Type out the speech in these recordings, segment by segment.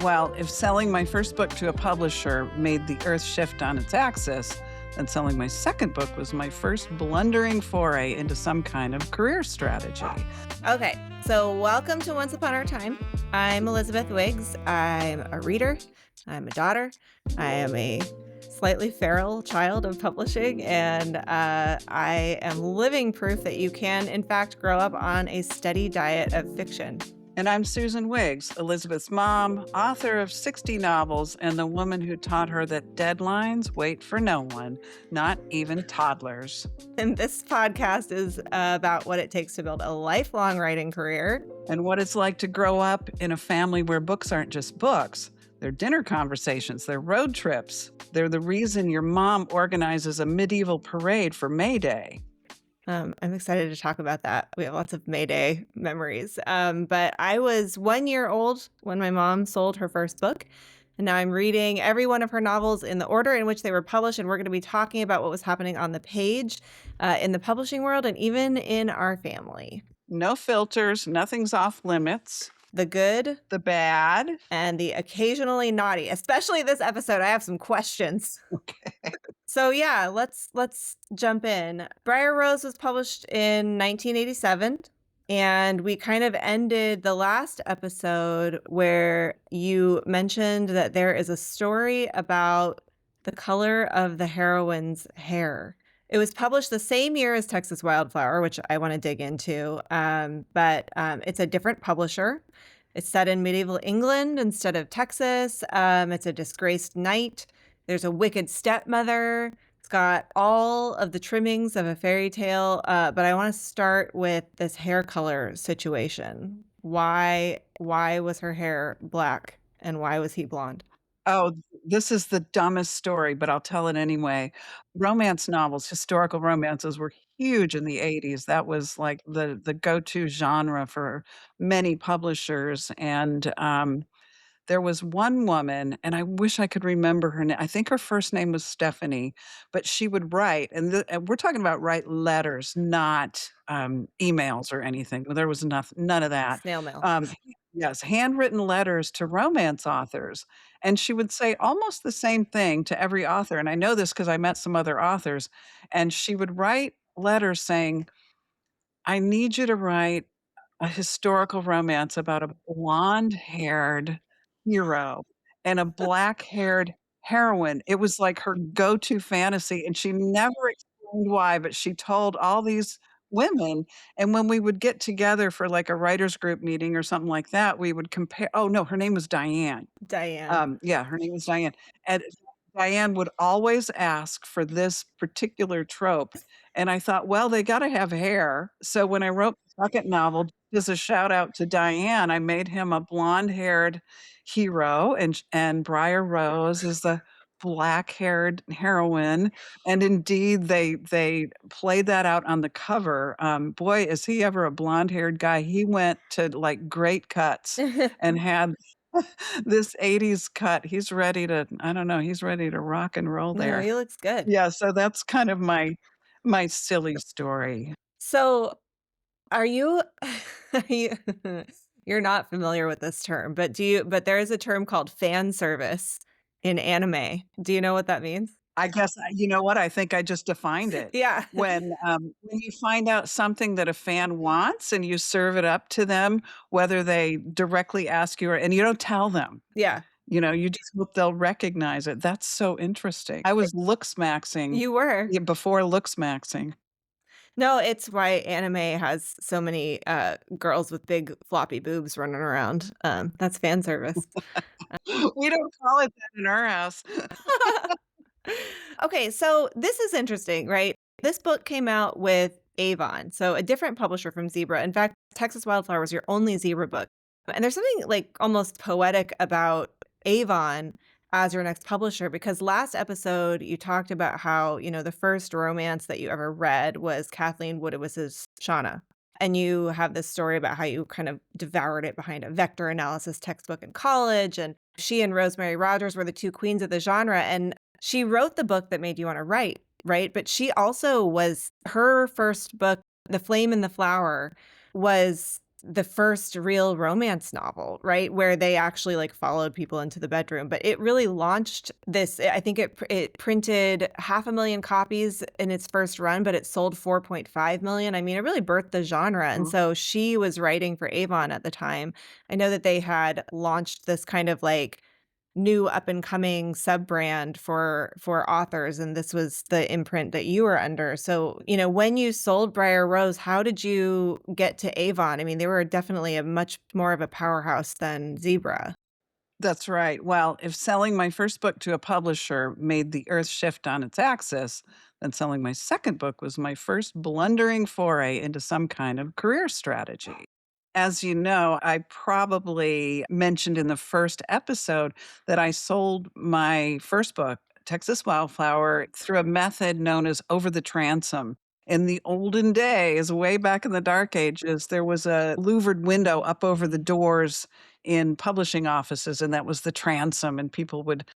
Well, if selling my first book to a publisher made the earth shift on its axis, then selling my second book was my first blundering foray into some kind of career strategy. Okay, so welcome to Once Upon Our Time. I'm Elizabeth Wiggs. I'm a reader. I'm a daughter. I am a slightly feral child of publishing, and I am living proof that you can, in fact, grow up on a steady diet of fiction. And I'm Susan Wiggs, Elizabeth's mom, author of 60 novels, and the woman who taught her that deadlines wait for no one, not even toddlers. And this podcast is about what it takes to build a lifelong writing career. And what it's like to grow up in a family where books aren't just books. They're dinner conversations, they're road trips. They're the reason your mom organizes a medieval parade for May Day. I'm excited to talk about that. We have lots of May Day memories. But I was 1 year old when my mom sold her first book. And now I'm reading every one of her novels in the order in which they were published. And we're going to be talking about what was happening on the page in the publishing world and even in our family. No filters, nothing's off limits. The good, The bad, and the occasionally naughty. Especially this episode, I have some questions. Okay. So yeah, let's jump in. Briar Rose was published in 1987, and we kind of ended the last episode where you mentioned that there is a story about the color of the heroine's hair. It was published the same year as Texas Wildflower, which I want to dig into, but it's a different publisher. It's set in medieval England instead of Texas. It's a disgraced knight. There's a wicked stepmother. It's got all of the trimmings of a fairy tale. But I want to start with this hair color situation. Why was her hair black and why was he blonde? Oh, this is the dumbest story, but I'll tell it anyway. Romance novels, historical romances were huge in the 80s. That was like the go-to genre for many publishers. And there was one woman, and I wish I could remember her name. I think her first name was Stephanie, but she would write, and we're talking about write letters, not emails or anything. There was none of that. Snail mail. Yes, handwritten letters to romance authors. And she would say almost the same thing to every author. And I know this because I met some other authors. And she would write letters saying, I need you to write a historical romance about a blonde-haired hero and a black-haired heroine. It was like her go-to fantasy, and she never explained why, but she told all these women, and when we would get together for, like, a writers group meeting or something like that, we would compare. Oh, no, her name was Diane. Diane. Yeah, her name was Diane, and Diane would always ask for this particular trope, and I thought, "Well, they gotta have hair," so when I wrote the second novel, just a shout out to Diane, I made him a blonde-haired hero, and Briar Rose is the black-haired heroine, and indeed, they played that out on the cover. Boy, is he ever a blonde-haired guy. He went to, like, great cuts and had this 80s cut. He's ready to I don't know, he's ready to rock and roll No, there. he looks good. Yeah, so that's kind of my silly story. So are you, are you you're not familiar with this term, but there is a term called fan service in anime. Do you know what that means? I guess, you know what? I think I just defined it. Yeah. When you find out something that a fan wants and you serve it up to them, whether they directly ask you and you don't tell them, Yeah. you just hope they'll recognize it. That's so interesting. I was looks-maxing You were. before looks-maxing. No, it's why anime has so many girls with big floppy boobs running around. That's fan service. We don't call it that in our house. Okay, so this is interesting, right? This book came out with Avon, so a different publisher from Zebra. In fact, Texas Wildflower was your only Zebra book. And there's something like almost poetic about Avon as your next publisher because last episode you talked about how, the first romance that you ever read was Kathleen Woodiwis's Shauna. And you have this story about how you kind of devoured it behind a vector analysis textbook in college. And she and Rosemary Rogers were the two queens of the genre. And she wrote the book that made you want to write, right? But she also was her first book, The Flame and the Flower, was the first real romance novel, right? Where they actually, like, followed people into the bedroom, but it really launched this. I think it printed 500,000 copies in its first run, but it sold 4.5 million. I mean, it really birthed the genre, and Mhm. so she was writing for Avon at the time. I know that they had launched this kind of, like, new up and coming sub-brand for authors, and this was the imprint that you were under. So, when you sold Briar Rose, how did you get to Avon? I mean, they were definitely a much more of a powerhouse than Zebra. That's right. Well, if selling my first book to a publisher made the earth shift on its axis, then selling my second book was my first blundering foray into some kind of career strategy. As you know, I probably mentioned in the first episode that I sold my first book, Texas Wildflower, through a method known as over the transom. In the olden days, way back in the dark ages, there was a louvered window up over the doors in publishing offices, and that was the transom, and people would,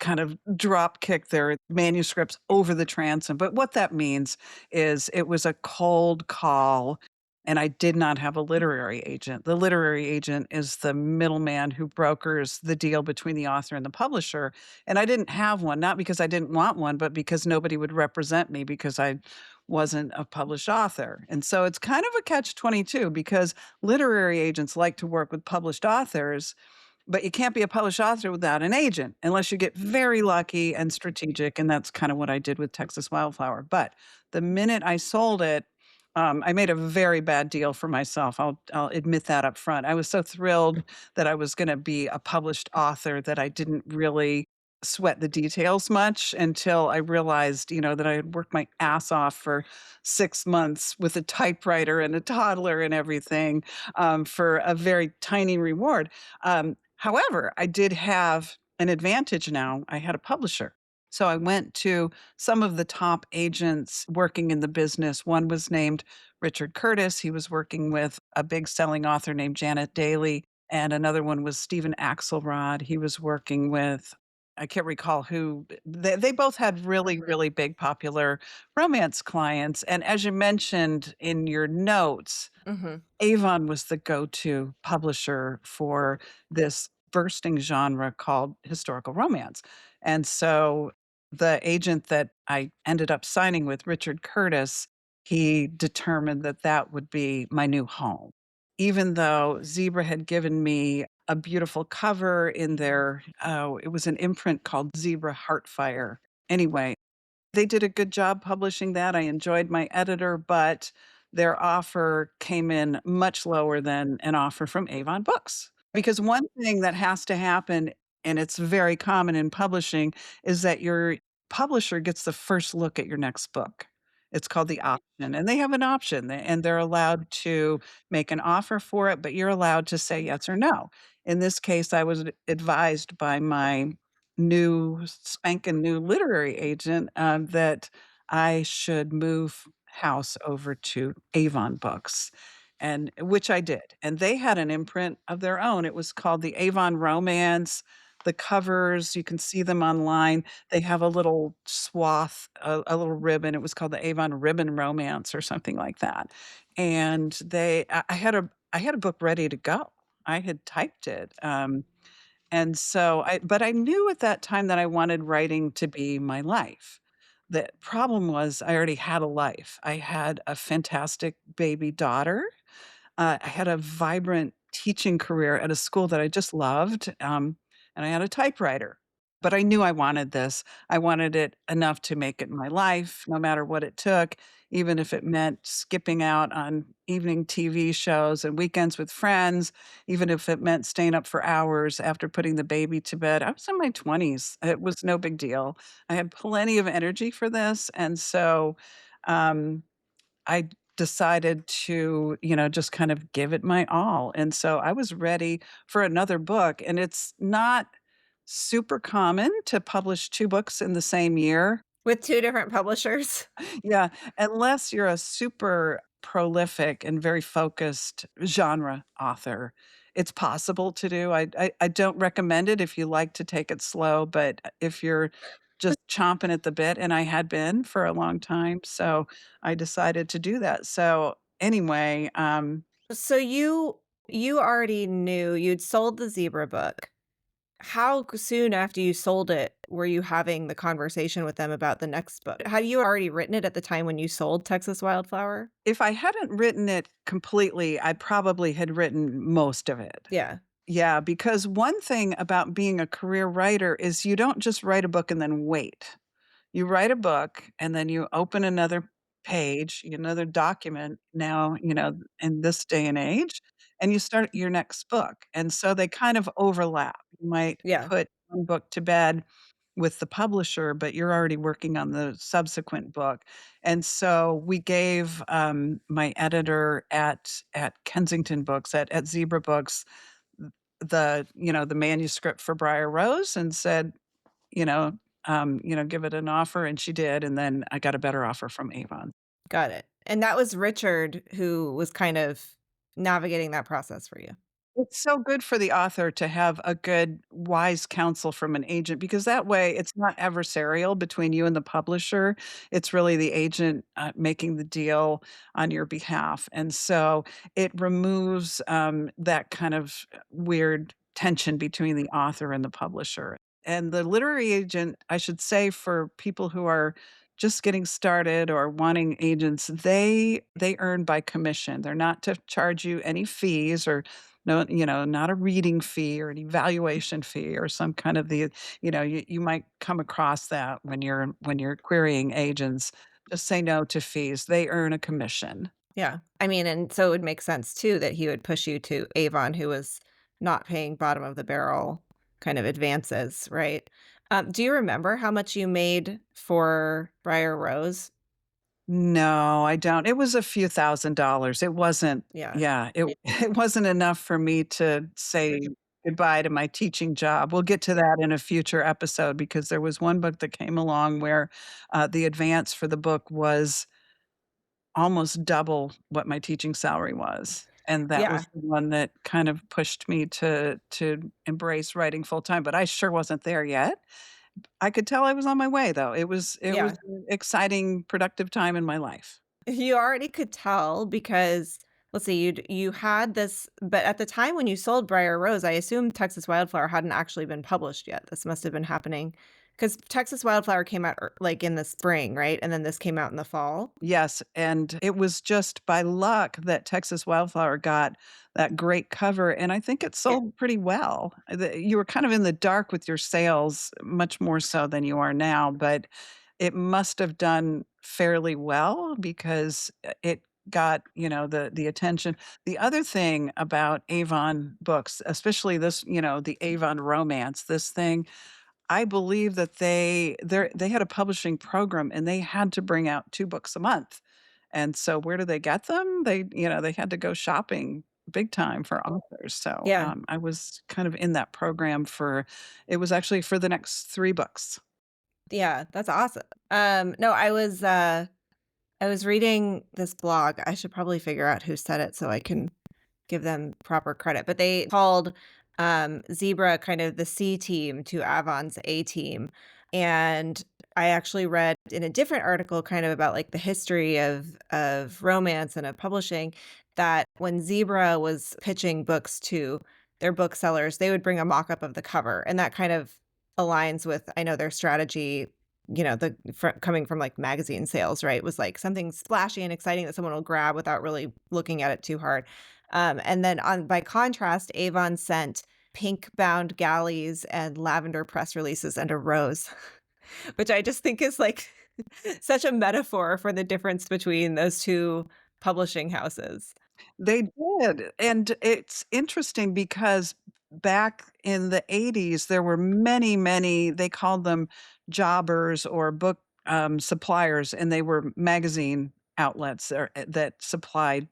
kind of drop kick their manuscripts over the transom. But what that means is it was a cold call, and I did not have a literary agent. The literary agent is the middleman who brokers the deal between the author and the publisher, and I didn't have one, not because I didn't want one, but because nobody would represent me because I wasn't a published author. And so it's kind of a catch-22 because literary agents like to work with published authors, but you can't be a published author without an agent unless you get very lucky and strategic, and that's kind of what I did with Texas Wildflower. But the minute I sold it, I made a very bad deal for myself. I'll admit that up front. I was so thrilled that I was gonna be a published author that I didn't really sweat the details much until I realized, that I had worked my ass off for 6 months with a typewriter and a toddler and everything, for a very tiny reward. However, I did have an advantage now. I had a publisher. So I went to some of the top agents working in the business. One was named Richard Curtis. He was working with a big selling author named Janet Daly. And another one was Stephen Axelrod. He was working with, I can't recall who, they both had really, really big popular romance clients. And as you mentioned in your notes, Mhm. Avon was the go-to publisher for this bursting genre called historical romance. And so the agent that I ended up signing with, Richard Curtis, he determined that that would be my new home. Even though Zebra had given me a beautiful cover in their, oh, it was an imprint called Zebra Heartfire. Anyway, they did a good job publishing that. I enjoyed my editor, but their offer came in much lower than an offer from Avon Books. Because one thing that has to happen, and it's very common in publishing, is that your publisher gets the first look at your next book. It's called the option, and they have an option, and they're allowed to make an offer for it, but you're allowed to say yes or no. In this case, I was advised by my new spanking new literary agent, that I should move house over to Avon Books, and which I did, and they had an imprint of their own. It was called the Avon Romance. The covers, you can see them online. They have a little swath, a little ribbon. It was called the Avon Ribbon Romance or something like that, and I had a book ready to go. I had typed it, and so I knew at that time that I wanted writing to be my life. The problem was I already had a life. I had a fantastic baby daughter. I had a vibrant teaching career at a school that I just loved, and I had a typewriter. But I knew I wanted this. I wanted it enough to make it my life, no matter what it took, even if it meant skipping out on evening TV shows and weekends with friends, even if it meant staying up for hours after putting the baby to bed. I was in my 20s. It was no big deal. I had plenty of energy for this. And so, um, I decided to, just kind of give it my all, and so I was ready for another book, and it's not super common to publish 2 books in the same year. With 2 different publishers? Yeah, unless you're a super prolific and very focused genre author. It's possible to do. I don't recommend it if you like to take it slow, but if you're just chomping at the bit, and I had been for a long time, so I decided to do that. So, anyway, So you already knew you'd sold the zebra book. How soon after you sold it were you having the conversation with them about the next book? Had you already written it at the time when you sold Texas Wildflower? If I hadn't written it completely, I probably had written most of it. Yeah. Yeah, because one thing about being a career writer is you don't just write a book and then wait. You write a book and then you open another page, another document now, in this day and age, and you start your next book. And so they kind of overlap. You might Yeah. put one book to bed with the publisher, but you're already working on the subsequent book. And so we gave my editor at Kensington Books, at Zebra Books, the manuscript for Briar Rose and said, you know, give it an offer, and she did, and then I got a better offer from Avon. Got it. And that was Richard who was kind of navigating that process for you. It's so good for the author to have a good, wise counsel from an agent because that way it's not adversarial between you and the publisher. It's really the agent making the deal on your behalf. And so it removes that kind of weird tension between the author and the publisher. And the literary agent, I should say, for people who are just getting started or wanting agents, they earn by commission. They're not to charge you any fees or no, not a reading fee or an evaluation fee or some kind of you might come across that when you're querying agents. Just say no to fees. They earn a commission. Yeah. I mean, and so it would make sense too that he would push you to Avon, who was not paying bottom of the barrel kind of advances, right? Do you remember how much you made for Briar Rose? No, I don't. It was a few $1,000s. It wasn't Yeah. yeah, it wasn't enough for me to say goodbye to my teaching job. We'll get to that in a future episode because there was one book that came along where, the advance for the book was almost double what my teaching salary was, and that Yeah. was the one that kind of pushed me to embrace writing full time, but I sure wasn't there yet. I could tell I was on my way, though. It was Yeah. an exciting, productive time in my life. You already could tell because let's see, you had this, but at the time when you sold Briar Rose, I assume Texas Wildflower hadn't actually been published yet. This must have been happening because Texas Wildflower came out like in the spring, right? And then this came out in the fall. Yes, and it was just by luck that Texas Wildflower got that great cover, and I think it Yeah. sold pretty well. You were kind of in the dark with your sales, much more so than you are now, but it must have done fairly well because it got, the attention. The other thing about Avon books, especially this, the Avon romance, this thing I believe that they had a publishing program, and they had to bring out 2 books a month, and so where do they get them? They had to go shopping big time for authors, so, Yeah. I was kind of in that program it was actually for the next 3 books. Yeah, that's awesome. No, I was reading this blog. I should probably figure out who said it so I can give them proper credit, but they called, Zebra kind of the C team to Avon's A team, and I actually read in a different article kind of about, like, the history of romance and of publishing, that when Zebra was pitching books to their booksellers, they would bring a mock-up of the cover, and that kind of aligns with, I know, their strategy, coming from, like, magazine sales, right? Was, like, something splashy and exciting that someone will grab without really looking at it too hard. And then on by contrast, Avon sent pink bound galleys and lavender press releases and a rose, which I just think is like such a metaphor for the difference between those 2 publishing houses. They did, and it's interesting because back in the '80s, there were many, many they called them jobbers or book, suppliers, and they were magazine outlets that supplied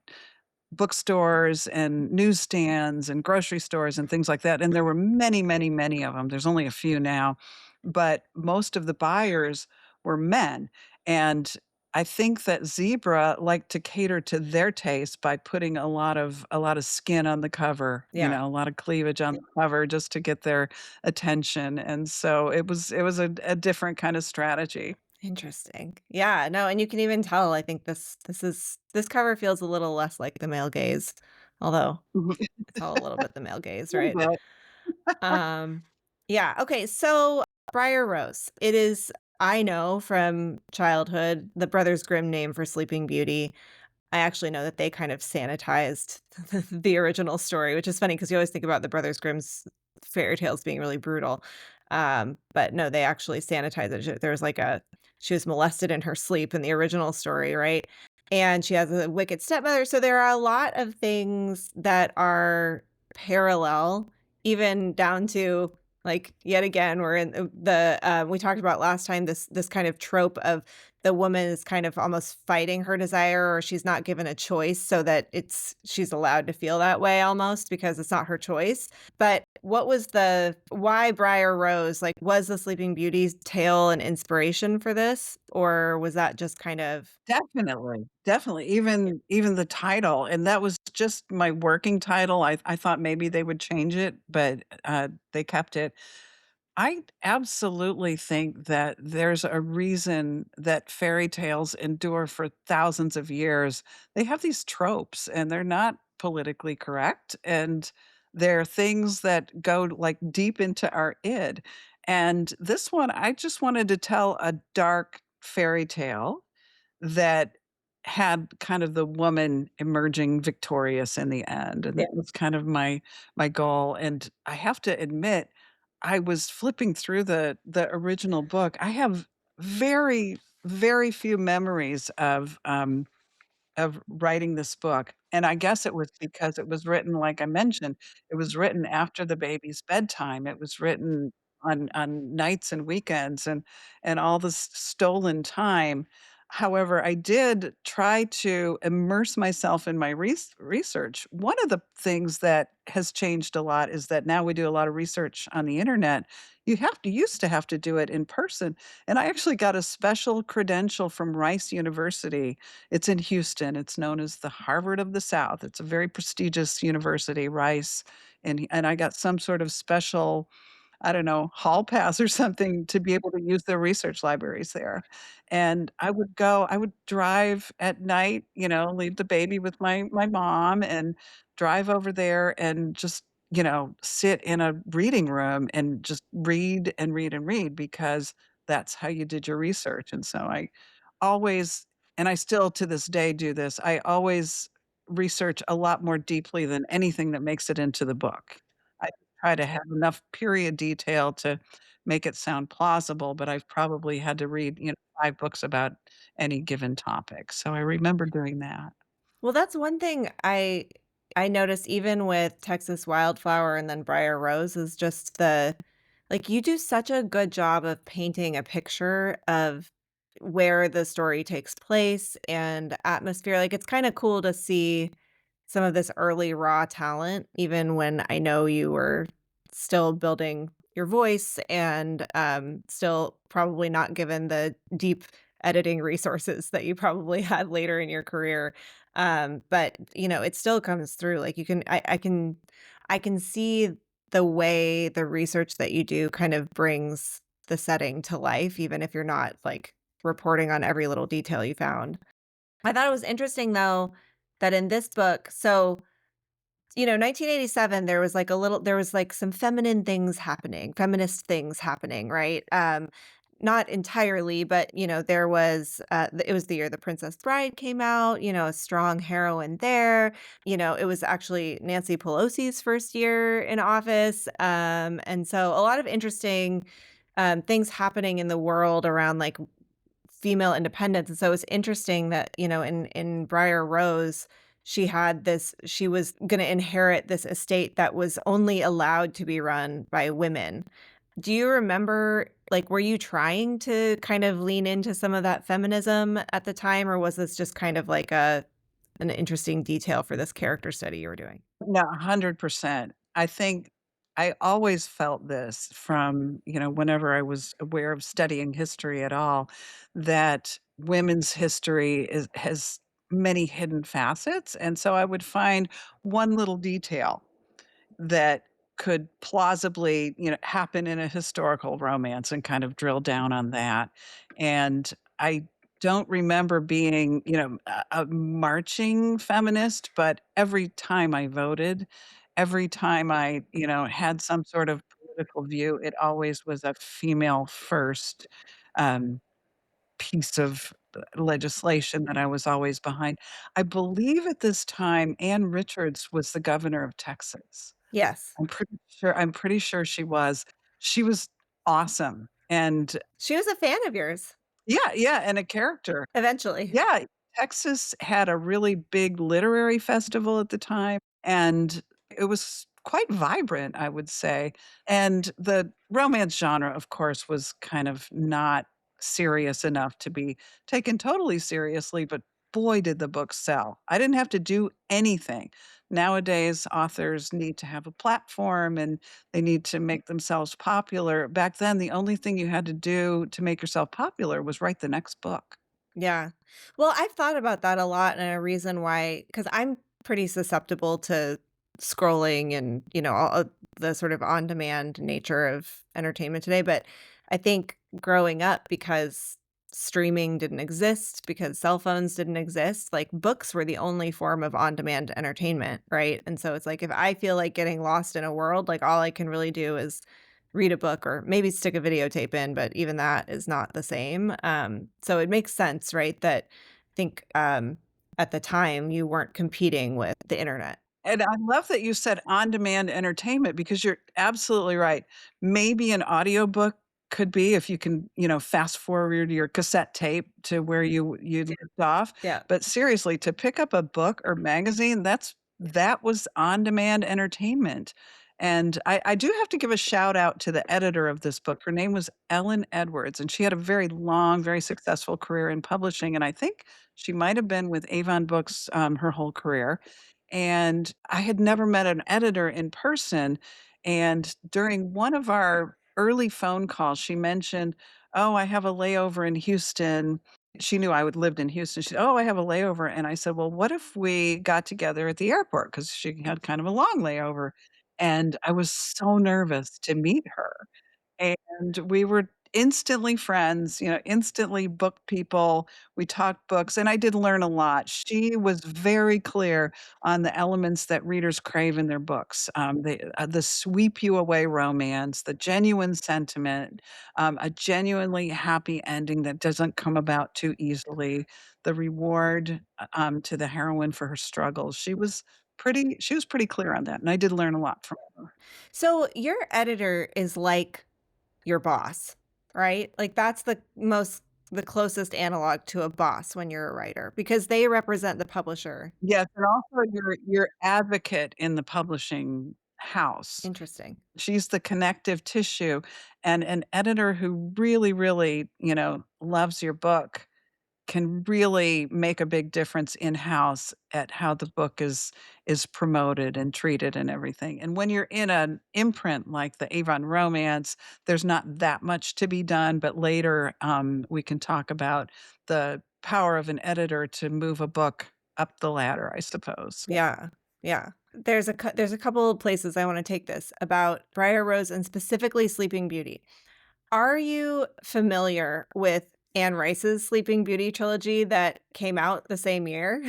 bookstores and newsstands and grocery stores and things like that, and there were many, many, many of them. There's only a few now, but most of the buyers were men, and I think that Zebra liked to cater to their taste by putting a lot of skin on the cover, Yeah, a lot of cleavage on the cover just to get their attention, and so it was a different kind of strategy. interesting. Yeah, no, and you can even tell, I think this cover feels a little less like the male gaze although Mhm. it's all a little bit the male gaze, Little right? bit. Um, yeah, okay, so Briar Rose. It is, I know from childhood, the Brothers Grimm name for Sleeping Beauty. I actually know that they kind of sanitized the original story, which is funny because you always think about the Brothers Grimm's fairy tales being really brutal. But no, they actually sanitized it. There was like a she was molested in her sleep in the original story, right? And she has a wicked stepmother. So there are a lot of things that are parallel, even down to like yet again, we're in we talked about last time this kind of trope of the woman is kind of almost fighting her desire or she's not given a choice so that she's allowed to feel that way almost because it's not her choice. But what was the why Briar Rose? Like, was the Sleeping Beauty's tale an inspiration for this? Or was that just kind of Definitely, definitely, even the title, and that was just my working title. I thought maybe they would change it, but, they kept it. I absolutely think that there's a reason that fairy tales endure for thousands of years. They have these tropes, and they're not politically correct, and they're things that go, like, deep into our id, and this one, I just wanted to tell a dark fairy tale that had kind of the woman emerging victorious in the end, and Yeah. that was kind of my goal, and I have to admit, I was flipping through the original book. I have very, very few memories of writing this book, and I guess it was because it was written like I mentioned, it was written after the baby's bedtime, it was written on nights and weekends and all this stolen time. However, I did try to immerse myself in my research. One of the things that has changed a lot is that now we do a lot of research on the internet. You used to have to do it in person, and I actually got a special credential from Rice University. It's in Houston. It's known as the Harvard of the South. It's a very prestigious university, Rice, and I got some sort of special, I don't know, hall pass or something to be able to use their research libraries there. And I would drive at night, leave the baby with my mom and drive over there and just, sit in a reading room and just read and read and read because that's how you did your research. And so I always and I still to this day do this, I always research a lot more deeply than anything that makes it into the book. I try to have enough period detail to make it sound plausible, but I've probably had to read, 5 books about any given topic, so I remember doing that. Well, that's one thing I noticed even with Texas Wildflower and then Briar Rose is just the like, you do such a good job of painting a picture of where the story takes place and atmosphere, like, it's kinda cool to see some of this early raw talent, even when I know you were still building your voice and, still probably not given the deep editing resources that you probably had later in your career. But, it still comes through, like, you can I can see the way the research that you do kind of brings the setting to life, even if you're not, like, reporting on every little detail you found. I thought it was interesting, though, that in this book 1987, there was, like, some feminine things happening, feminist things happening, right? Not entirely, but, there was, it was the year The Princess Bride came out, a strong heroine there. It was actually Nancy Pelosi's first year in office, and so a lot of interesting, things happening in the world around, like, female independence, and so it's interesting that, in Briar Rose, she was gonna inherit this estate that was only allowed to be run by women. Do you remember, like, were you trying to kind of lean into some of that feminism at the time, or was this just kind of like an interesting detail for this character study you were doing? No, 100%. I think I always felt this from, whenever I was aware of studying history at all, that women's history has many hidden facets, and so I would find one little detail that could plausibly, happen in a historical romance and kind of drill down on that, and I don't remember being, a marching feminist, but every time I voted, every time I, had some sort of political view, it always was a female first, um, piece of legislation that I was always behind. I believe at this time, Ann Richards was the governor of Texas. Yes. I'm pretty sure she was. She was awesome, and She was a fan of yours yeah, yeah, and a character. eventually. Yeah, Texas had a really big literary festival at the time, and it was quite vibrant, I would say, and the romance genre, of course, was kind of not serious enough to be taken totally seriously, but boy, did the books sell. I didn't have to do anything. Nowadays, authors need to have a platform, and they need to make themselves popular. Back then, the only thing you had to do to make yourself popular was write the next book. Yeah. Well, I've thought about that a lot, and a reason why, because I'm pretty susceptible to scrolling and, all of the sort of on-demand nature of entertainment today, but I think growing up, because streaming didn't exist, because cell phones didn't exist, like, books were the only form of on-demand entertainment, right? And so it's like, if I feel like getting lost in a world, like, all I can really do is read a book or maybe stick a videotape in, but even that is not the same. So it makes sense, right? That I think at the time you weren't competing with the internet. And I love that you said on-demand entertainment because you're absolutely right. Maybe an audiobook could be if you can, fast forward your cassette tape to where you left off. Yeah. But seriously, to pick up a book or magazine, that was on-demand entertainment. And I do have to give a shout out to the editor of this book. Her name was Ellen Edwards, and she had a very long, very successful career in publishing. And I think she might have been with Avon Books her whole career. And I had never met an editor in person, and during one of our early phone calls, she mentioned, "Oh, I have a layover in Houston." She knew I would lived in Houston. She said, "Oh, I have a layover," and I said, "Well, what if we got together at the airport?" Because she had kind of a long layover, and I was so nervous to meet her. And we were instantly friends, instantly book people. We talked books, and I did learn a lot. She was very clear on the elements that readers crave in their books. The sweep you away romance, the genuine sentiment, a genuinely happy ending that doesn't come about too easily, the reward, to the heroine for her struggles. She was pretty clear on that, and I did learn a lot from her. So your editor is like your boss, right? Like that's the closest analog to a boss when you're a writer, because they represent the publisher. Yes, and also your advocate in the publishing house. Interesting. She's the connective tissue, and an editor who really, really, loves your book can really make a big difference in-house at how the book is promoted and treated and everything. And when you're in an imprint like the Avon Romance, there's not that much to be done, but later, we can talk about the power of an editor to move a book up the ladder, I suppose. Yeah. Yeah. There's a couple of places I wanna take this about Briar Rose and specifically Sleeping Beauty. Are you familiar with Anne Rice's Sleeping Beauty trilogy that came out the same year?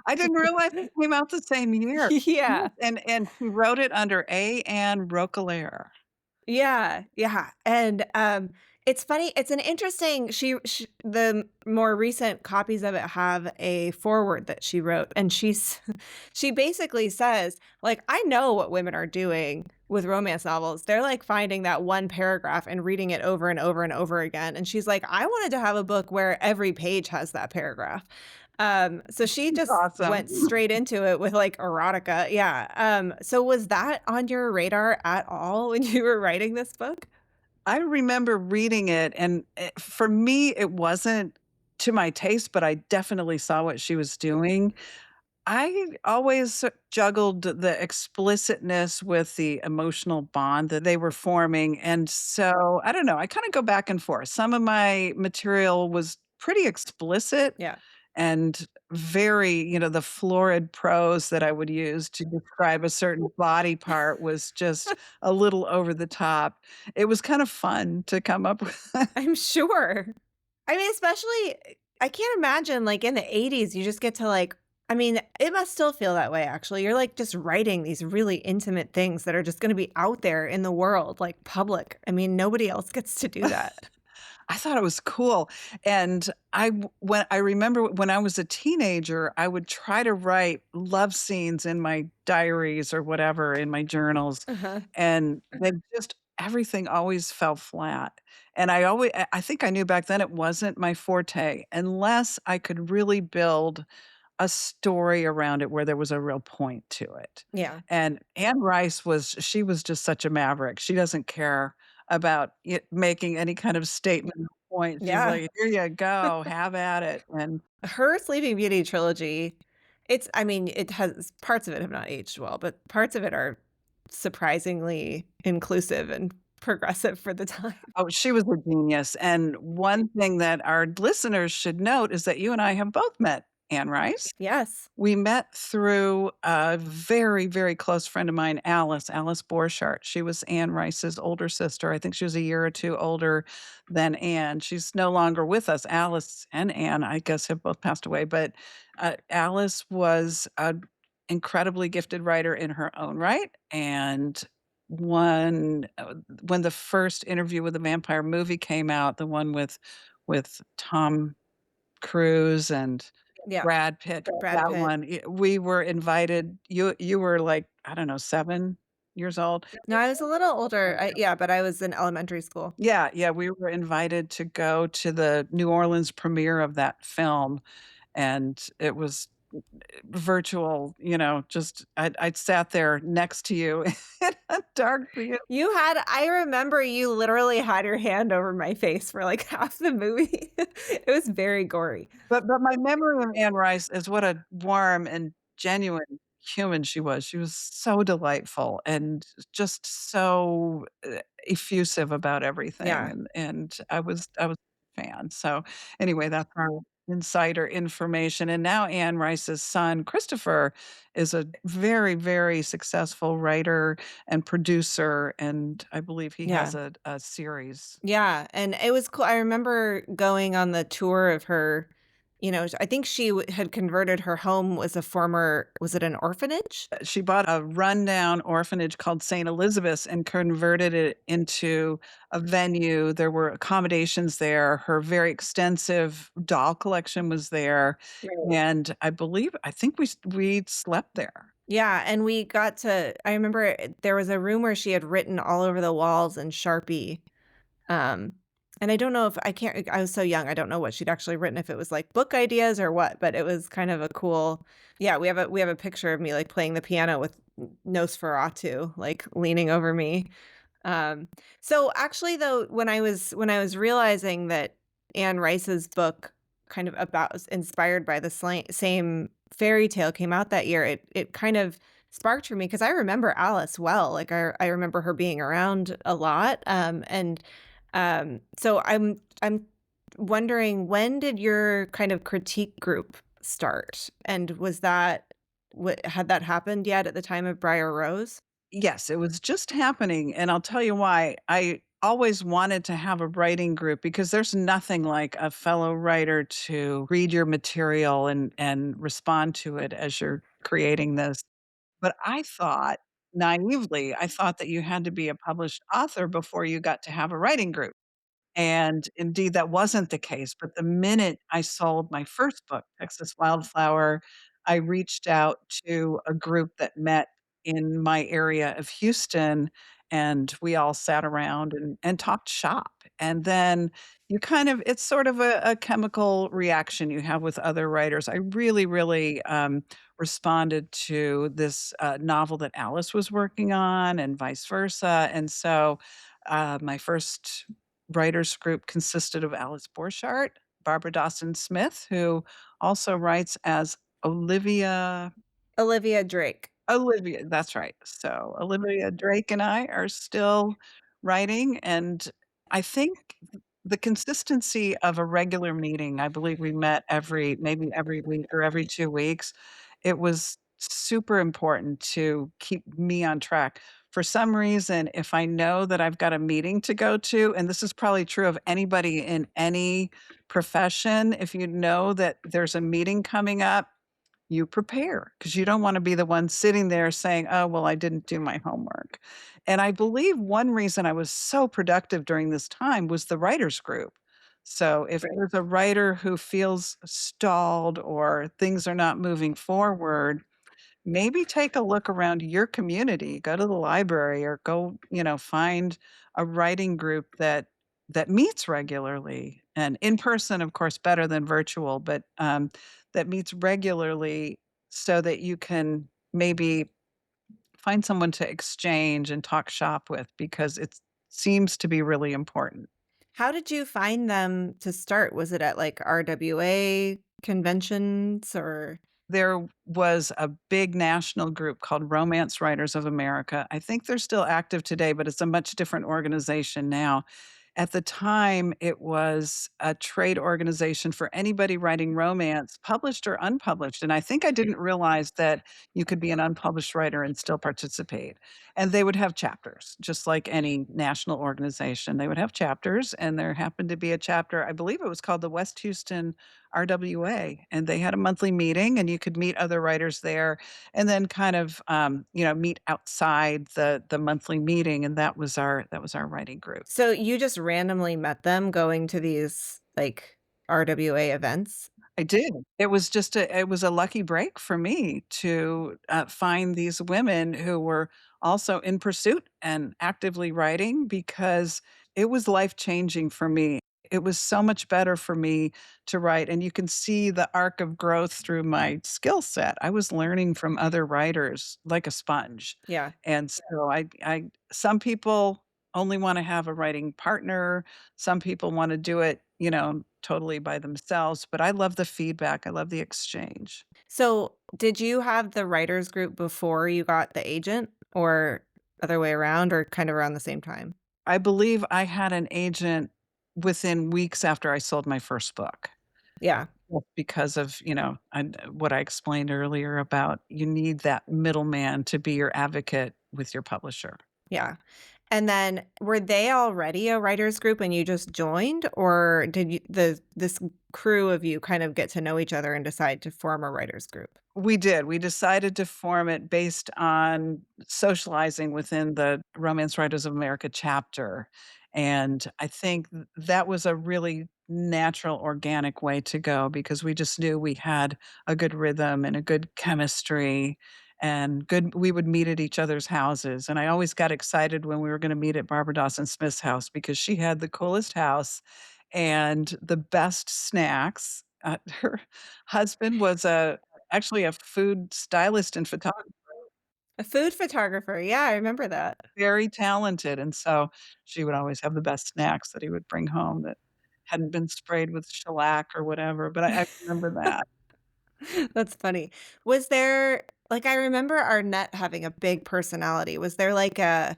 I didn't realize it came out the same year. Yes, Yeah. and she wrote it under A. Ann Roquelaire. Yeah, yeah, and, it's funny, it's an interesting the more recent copies of it have a foreword that she wrote, and she basically says, like, "I know what women are doing with romance novels. They're, like, finding that one paragraph and reading it over and over and over again," and she's like, "I wanted to have a book where every page has that paragraph." So she just Awesome. went straight into it with, like, erotica, yeah, so was that on your radar at all when you were writing this book? I remember reading it, and, for me, it wasn't to my taste, but I definitely saw what she was doing. I always juggled the explicitness with the emotional bond that they were forming, and so, I don't know, I kinda go back and forth. Some of my material was pretty explicit Yeah. and very, the florid prose that I would use to describe a certain body part was just a little over the top. It was kind of fun to come up with. I'm sure. I mean, especially I can't imagine, like, in the '80s, you just get to, like I mean, it must still feel that way, actually. You're, like, just writing these really intimate things that are just gonna be out there in the world, like, public. I mean, nobody else gets to do that. I thought it was cool, and when I remember when I was a teenager, I would try to write love scenes in my diaries or whatever, in my journals, Uh-huh. and they just everything always fell flat, and I think I knew back then it wasn't my forte unless I could really build a story around it where there was a real point to it. Yeah. And Anne Rice she was just such a maverick. She doesn't care about it making any kind of statement or point. She's Yeah. like, "Here you go, have at it." And Her Sleeping Beauty trilogy, I mean, it has parts of it have not aged well, but parts of it are surprisingly inclusive and progressive for the time. oh, she was a genius. And one thing that our listeners should note is that you and I have both met Anne Rice. Yes. We met through a very, very close friend of mine, Alice Borchardt. She was Anne Rice's older sister. I think she was a year or 2 older than Anne. She's no longer with us. Alice and Anne, I guess, have both passed away, but, Alice was an incredibly gifted writer in her own right, and one when the first Interview with the Vampire movie came out, the one with Tom Cruise and Yeah. Brad Pitt, Brad that Pitt. one, we were invited. You were, like, I don't know, 7 years old? No, I was a little older. Yeah, but I was in elementary school. Yeah, yeah, we were invited to go to the New Orleans premiere of that film, and it was virtual, just I'd sat there next to you in a dark theater. I remember you literally had your hand over my face for, like, half the movie. It was very gory. But my memory of Anne Rice is what a warm and genuine human she was. She was so delightful and just so, effusive about everything, Yeah, and I was a fan. So, anyway, that's our insider information, and now Anne Rice's son, Christopher, is a very, very successful writer and producer, and I believe he has yeah. a series. Yeah, and it was cool. I remember going on the tour of her, I think she had converted her home was a former was it an orphanage? She bought a rundown orphanage called St. Elizabeth's and converted it into a venue. There were accommodations there. Her very extensive doll collection was there, Right. and I think we slept there. Yeah, and we got to I remember there was a room where she had written all over the walls in Sharpie. Um, and I don't know if I can't I was so young, I don't know what she'd actually written, if it was, like, book ideas or what, but it was kind of a cool yeah, we have a picture of me, like, playing the piano with N Nosferatu, like, leaning over me. Um, so actually though, when I was realizing that Anne Rice's book kind of about was inspired by the same fairy tale came out that year, it kind of sparked for me because I remember Alice well. Like I remember her being around a lot. So I'm wondering when did your kind of critique group start? And was that what had that happened yet at the time of Briar Rose? Yes, it was just happening, and I'll tell you why. I always wanted to have a writing group because there's nothing like a fellow writer to read your material and respond to it as you're creating this. But I thought that you had to be a published author before you got to have a writing group. And indeed, that wasn't the case, but the minute I sold my first book, Texas Wildflower, I reached out to a group that met in my area of Houston, and we all sat around and talked shop. And then it's sort of a chemical reaction you have with other writers. I really, really, responded to this, novel that Alice was working on and vice versa, and so, my first writers group consisted of Alice Borchardt, Barbara Dawson Smith, who also writes as Olivia Olivia Drake. Olivia, that's right. So, Olivia Drake and I are still writing, and I think the consistency of a regular meeting, I believe we met maybe every week or every 2 weeks. It was super important to keep me on track. For some reason, if I know that I've got a meeting to go to, and this is probably true of anybody in any profession, if you know that there's a meeting coming up, you prepare because you don't wanna be the one sitting there saying, "Oh, well, I didn't do my homework." And I believe one reason I was so productive during this time was the writers group. So if there's a writer who feels stalled or things are not moving forward, maybe take a look around your community, go to the library or go, find a writing group that meets regularly and in person, of course, better than virtual, but that meets regularly so that you can maybe find someone to exchange and talk shop with because it seems to be really important. How did you find them to start? Was it at, like, RWA conventions or There was a big national group called Romance Writers of America. I think they're still active today, but it's a much different organization now. At the time, it was a trade organization for anybody writing romance, published or unpublished, and I think I didn't realize that you could be an unpublished writer and still participate. And they would have chapters, just like any national organization. They would have chapters, and there happened to be a chapter, I believe it was called the West Houston RWA, and they had a monthly meeting, and you could meet other writers there, and then kind of, meet outside the monthly meeting, and that was our writing group. so you just randomly met them going to these, like, RWA events? I did. It was a lucky break for me to, find these women who were also in pursuit and actively writing because it was life-changing for me. It was so much better for me to write, and you can see the arc of growth through my skill set. I was learning from other writers like a sponge, Yeah. and so I some people only wanna have a writing partner, some people wanna do it, totally by themselves, but I love the feedback, I love the exchange. So, did you have the writers group before you got the agent or other way around or kind of around the same time? I believe I had an agent within weeks after I sold my first book. Yeah, Well, because of, what I explained earlier about you need that middleman to be your advocate with your publisher. yeah. And then were they already a writers group and you just joined, or did you this crew of you kind of get to know each other and decide to form a writers group? We did. We decided to form it based on socializing within the Romance Writers of America chapter, and I think that was a really natural, organic way to go because we just knew we had a good rhythm and a good chemistry and good we would meet at each other's houses, and I always got excited when we were gonna meet at Barbara Dawson Smith's house because she had the coolest house and the best snacks. Her husband was actually a food stylist and photographer, A food photographer. Yeah, I remember that. very talented, and so she would always have the best snacks that he would bring home that hadn't been sprayed with shellac or whatever, but I remember that. That's funny. Was there like, I remember Arnett having a big personality. Was there, like, a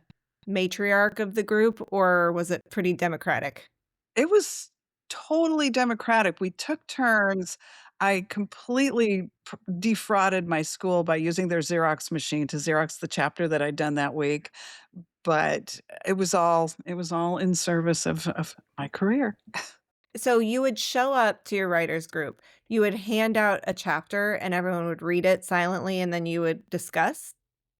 matriarch of the group, or was it pretty democratic? It was totally democratic. We took turns. I completely defrauded my school by using their Xerox machine to Xerox the chapter that I'd done that week, but it was all in service of my career. So you would show up to your writers group, you would hand out a chapter, and everyone would read it silently, and then you would discuss?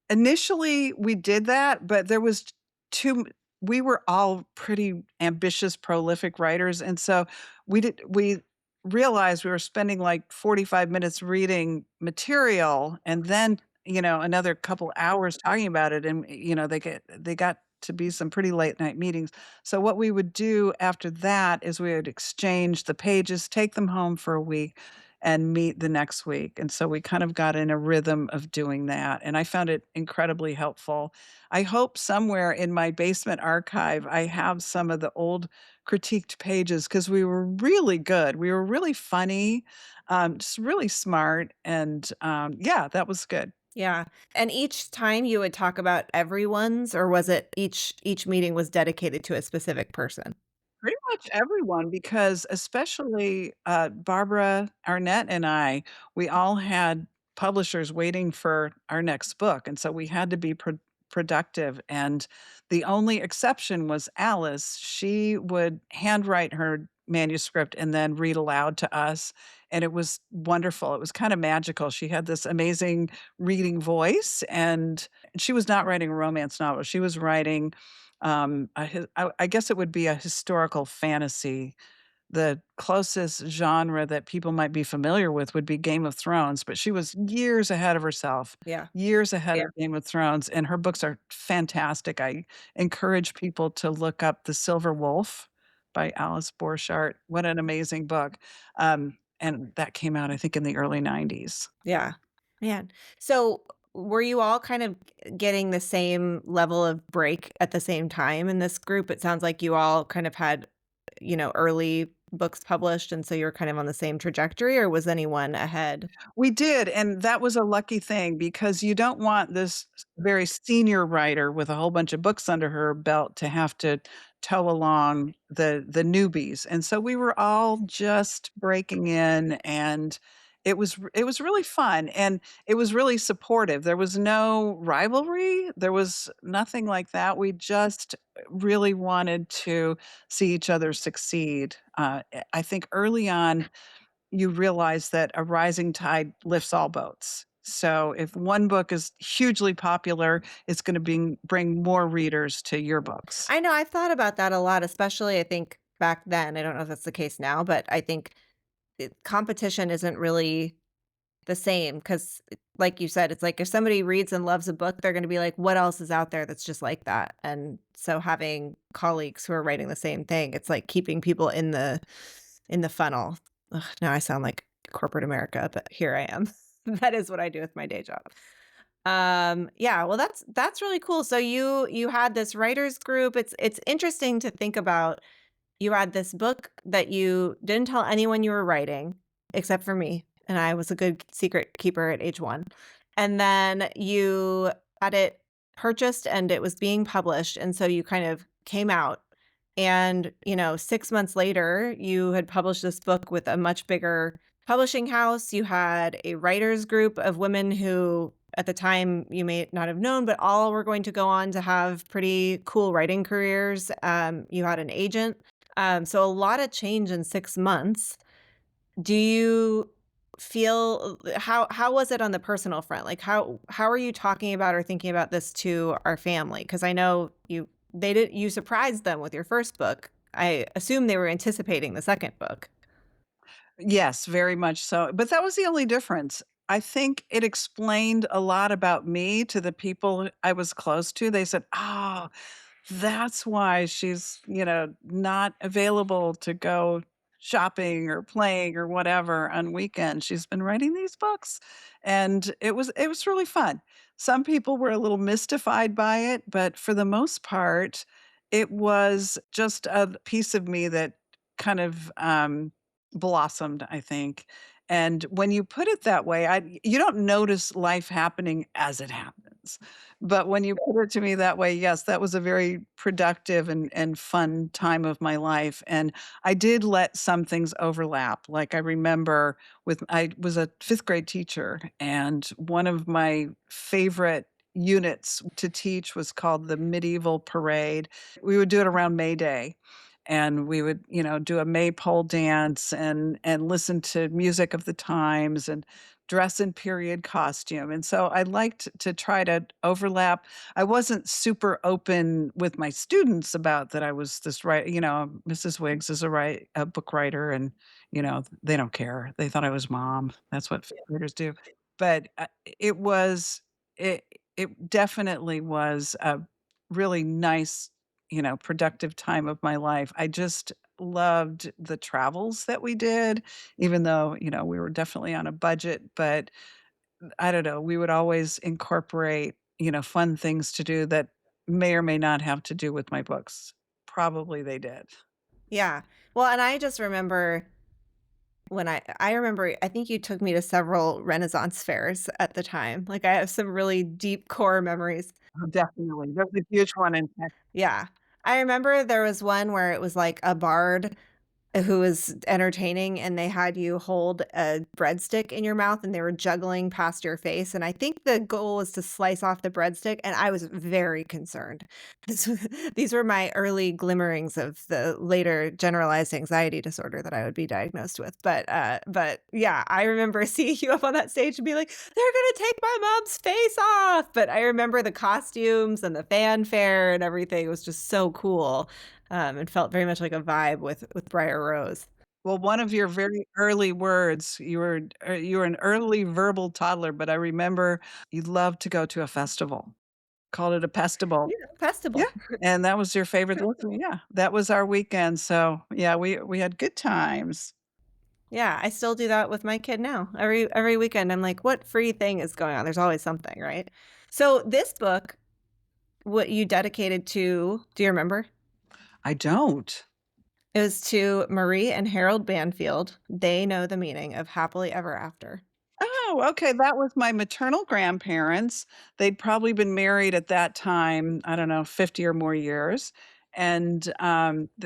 Initially, we did that, but there was too we were all pretty ambitious, prolific writers, and so we realized we were spending, like, 45 minutes reading material and then, another couple hours talking about it, and, they got to be some pretty late night meetings. So what we would do after that is we would exchange the pages, take them home for a week, and meet the next week, and so we kind of got in a rhythm of doing that, and I found it incredibly helpful. I hope somewhere in my basement archive, I have some of the old critiqued pages because we were really good. We were really funny, just really smart, and, yeah, that was good. Yeah, and each time you would talk about everyone's, or was it each meeting was dedicated to a specific person? Pretty much everyone, because especially, Barbara Arnett and I, we all had publishers waiting for our next book, and so we had to be productive, and the only exception was Alice. She would handwrite her manuscript and then read aloud to us, and it was wonderful. It was kinda magical. She had this amazing reading voice, and she was not writing a romance novel. She was writing, a hi I guess it would be a historical fantasy. The closest genre that people might be familiar with would be Game of Thrones, but she was years ahead of herself, Yeah. years ahead of Game of Thrones, and her books are fantastic. I encourage people to look up The Silver Wolf by Alice Borchardt. What an amazing book. And that came out, I think, in the early '90s. Yeah. Man. So were you all kind of getting the same level of break at the same time in this group? It sounds like you all kind of had, early books published, and so you're kind of on the same trajectory, or was anyone ahead? We did, and that was a lucky thing because you don't want this very senior writer with a whole bunch of books under her belt to have to tow along the newbies, and so we were all just breaking in, and it was really fun, and it was really supportive. There was no rivalry, there was nothing like that. We just really wanted to see each other succeed. I think early on you realize that a rising tide lifts all boats. So if one book is hugely popular, it's gonna bring more readers to your books. I know I've thought about that a lot, especially I think back then. I don't know if that's the case now, but I think competition isn't really the same because, like you said, it's like if somebody reads and loves a book, they're gonna be like, "What else is out there that's just like that?" And so having colleagues who are writing the same thing, it's like keeping people in the funnel. Ugh, now I sound like corporate America, but here I am. That is what I do with my day job. Yeah, well, that's really cool. So you had this writers group. It's interesting to think about. You had this book that you didn't tell anyone you were writing, except for me, and I was a good secret keeper at age 1. And then you had it purchased and it was being published, and so you kind of came out. And, 6 months later, you had published this book with a much bigger publishing house. You had a writers group of women who at the time you may not have known, but all were going to go on to have pretty cool writing careers. You had an agent. So a lot of change in 6 months. Do you feel how was it on the personal front? Like how are you talking about or thinking about this to our family? Because I know you surprised them with your first book. I assume they were anticipating the second book. Yes, very much so, but that was the only difference. I think it explained a lot about me to the people I was close to. They said, "Oh, that's why she's, not available to go shopping or playing or whatever on weekends. She's been writing these books." And it was really fun. Some people were a little mystified by it, but for the most part, it was just a piece of me that kind of, blossomed, I think. And when you put it that way, you don't notice life happening as it happens. But when you put it to me that way, yes, that was a very productive and fun time of my life, and I did let some things overlap. Like, I remember I was a 5th grade teacher, and one of my favorite units to teach was called the Medieval Parade. We would do it around May Day, and we would, do a maypole dance and listen to music of the times and dress in period costume, and so I liked to try to overlap. I wasn't super open with my students about that I was this Mrs. Wiggs is a book writer, and, they don't care. They thought I was mom. That's what 5th graders do. But, it was it it definitely was a really nice, productive time of my life. I just loved the travels that we did, even though, we were definitely on a budget, but I don't know, we would always incorporate, fun things to do that may or may not have to do with my books. Probably they did. Yeah. Well, and I just remember when I remember I think you took me to several Renaissance fairs at the time. Like I have some really deep core memories. Oh, definitely. There's a huge one in Texas. Yeah. I remember there was one where it was like a bard. who was entertaining, and they had you hold a breadstick in your mouth, and they were juggling past your face, and I think the goal was to slice off the breadstick, and I was very concerned. This was these were my early glimmerings of the later generalized anxiety disorder that I would be diagnosed with, but yeah, I remember seeing you up on that stage and be like, "They're gonna take my mom's face off," but I remember the costumes and the fanfare and everything. It was just so cool. It felt very much like a vibe with Briar Rose. Well, one of your very early words, you were an early verbal toddler, but I remember you loved to go to a festival, called it a pestival. Yeah, Yeah, festival. and that was your favorite listen, yeah, that was our weekend, so, yeah, we had good times. Yeah, I still do that with my kid now. Every weekend, I'm like, "What free thing is going on?" There's always something, right? So this book, what you dedicated to, do you remember? I don't. It was to Marie and Harold Banfield. They know the meaning of happily ever after. Oh, okay, that was my maternal grandparents. They'd probably been married at that time, I don't know, 50 or more years, and,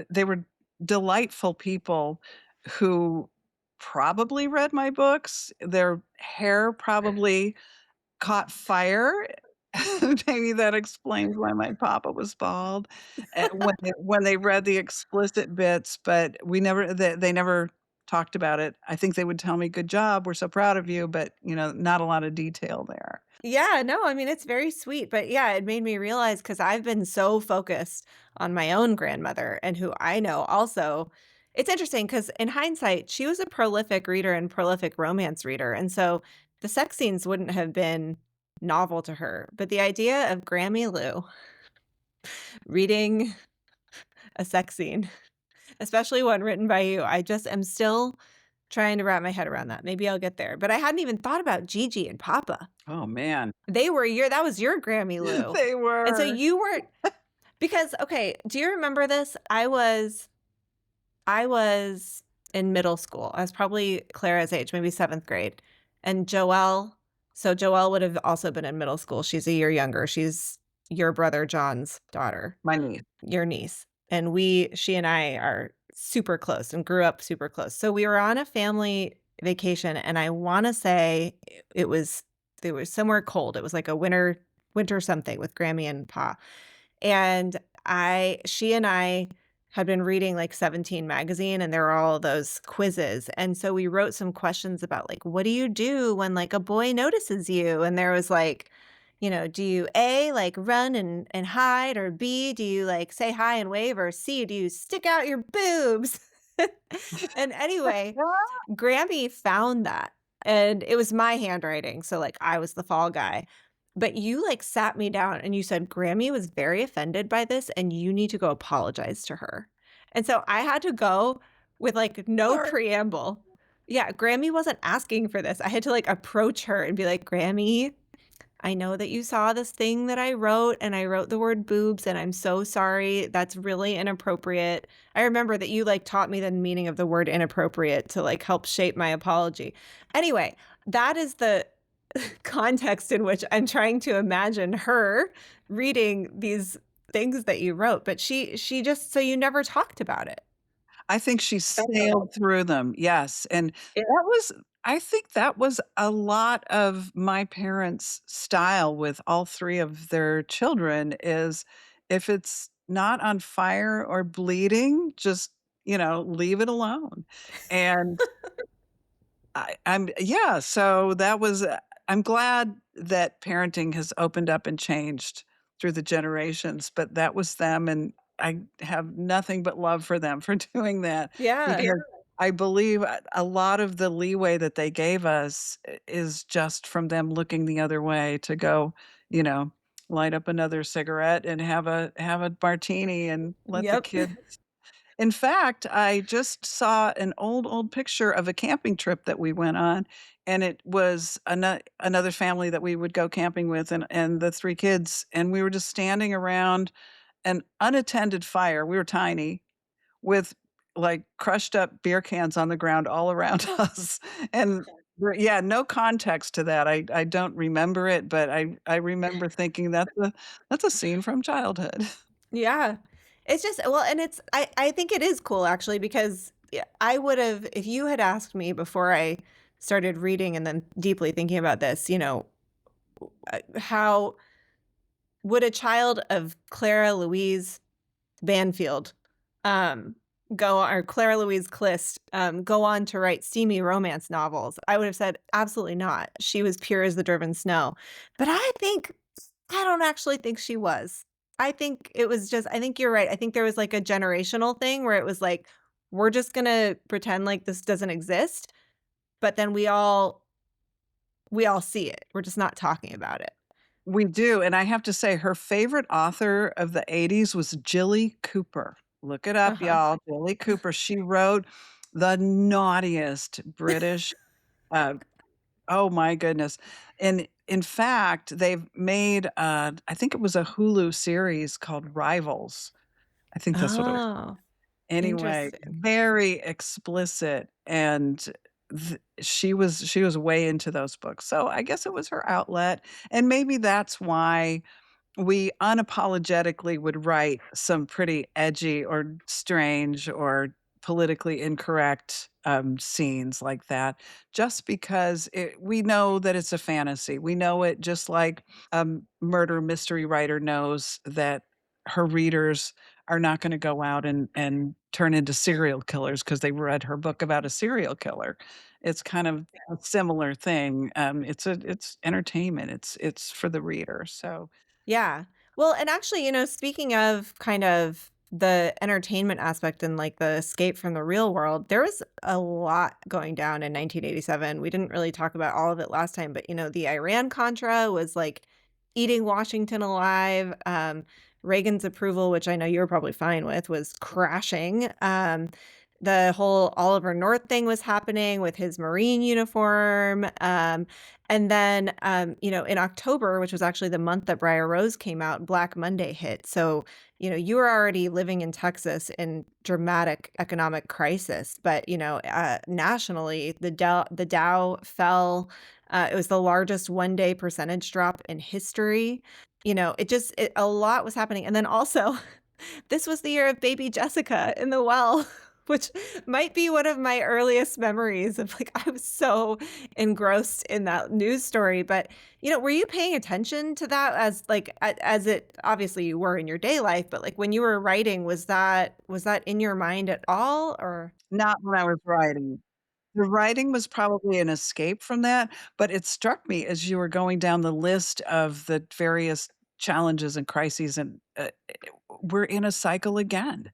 they were delightful people who probably read my books. Their hair probably caught fire. Maybe that explains why my papa was bald, when they read the explicit bits, but they never talked about it. I think they would tell me, "Good job, we're so proud of you," but, not a lot of detail there. Yeah, no, I mean, it's very sweet, but yeah, it made me realize because 'cause I've been so focused on my own grandmother and who I know also it's interesting because in hindsight, she was a prolific reader and prolific romance reader, and so the sex scenes wouldn't have been novel to her, but the idea of Grammy Lou reading a sex scene, especially one written by you, I just am still trying to wrap my head around that. Maybe I'll get there, but I hadn't even thought about Gigi and Papa. Oh, man. They were your that was your Grammy Lou. They And so were. you weren't because okay, do you remember this? I was in middle school. I was probably Clara's age, maybe 7th grade. And Joelle would have also been in middle school. She's a year younger. She's your brother John's daughter, My niece. your niece. And she and I are super close and grew up super close. So we were on a family vacation and I want to say it was somewhere cold. It was like a winter something with Grammy and Pa. And she and I had been reading like 17 magazine and there were all those quizzes. And so we wrote some questions about like, what do you do when like a boy notices you? And there was like, do you A, like run and hide, or B, do you like say hi and wave, or C, do you stick out your boobs? And anyway, Grammy found that, and it was my handwriting, so, like, I was the fall guy. But you, like, sat me down and you said, "Grammy was very offended by this, and you need to go apologize to her." And so I had to go with, like, no Sorry. preamble. Yeah, Grammy wasn't asking for this. I had to, like, approach her and be like, "Grammy, I know that you saw this thing that I wrote, and I wrote the word boobs, and I'm so sorry. That's really inappropriate." I remember that you like taught me the meaning of the word inappropriate to like help shape my apology. Anyway, that is the context in which I'm trying to imagine her reading these things that you wrote, but she just so you never talked about it. I think she sailed through them, yes, and Yeah. I think that was a lot of my parents' style with all 3 of their children is if it's not on fire or bleeding, just, leave it alone, and I'm yeah, so that was I'm glad that parenting has opened up and changed through the generations, but that was them, and I have nothing but love for them for doing that Yeah. because I believe a lot of the leeway that they gave us is just from them looking the other way to go, you know, light up another cigarette and have a martini and let the Yep. kids in fact, I just saw an old picture of a camping trip that we went on, and it was another family that we would go camping with and the 3 kids, and we were just standing around an unattended fire, we were tiny, with, like, crushed up beer cans on the ground all around us, and yeah, no context to that, I don't remember it, but I remember thinking that's a scene from childhood. Yeah. It's just well, and it's I think it is cool actually because yeah, I would've if you had asked me before I started reading and then deeply thinking about this, how would a child of Clara Louise Banfield, um, or Clara Louise Clist, go on to write steamy romance novels? I would have said, "Absolutely not. She was pure as the driven snow." But I don't actually think she was. I think you're right. I think there was, like, a generational thing where it was like, "We're just gonna pretend like this doesn't exist, but then we all see it. We're just not talking about it." We do, and I have to say her favorite author of the '80s was Jilly Cooper. Look it up, Uh-huh. y'all, Jilly Cooper. She wrote the naughtiest British, uh oh my goodness, and in fact, they've made, I think it was a Hulu series called Rivals. I think that's what it was. Oh, Anyway, interesting. very explicit, and she was way into those books, so I guess it was her outlet, and maybe that's why we unapologetically would write some pretty edgy or strange or politically incorrect, scenes like that, just because we know that it's a fantasy. We know it just like a murder mystery writer knows that her readers are not gonna go out and turn into serial killers because they read her book about a serial killer. It's kind of a similar thing. It's entertainment. It's for the reader, so Yeah. Well, and actually, speaking of kind of the entertainment aspect and like the escape from the real world, there was a lot going down in 1987. We didn't really talk about all of it last time, but the Iran Contra was like eating Washington alive. Reagan's approval, which I know you're probably fine with, was crashing. The whole Oliver North thing was happening with his Marine uniform. And then, in October, which was actually the month that Briar Rose came out, Black Monday hit. So, you were already living in Texas in dramatic economic crisis, but, nationally, the Dow fell. It was the largest one-day percentage drop in history. A lot was happening. And then also, this was the year of baby Jessica in the well, which might be one of my earliest memories of, like, I was so engrossed in that news story, but, were you paying attention to that as, like, a as it obviously you were in your day life, but, like, when you were writing, was that in your mind at all, or not when I was writing. The writing was probably an escape from that, but it struck me as you were going down the list of the various challenges and crises, and, we're in a cycle again.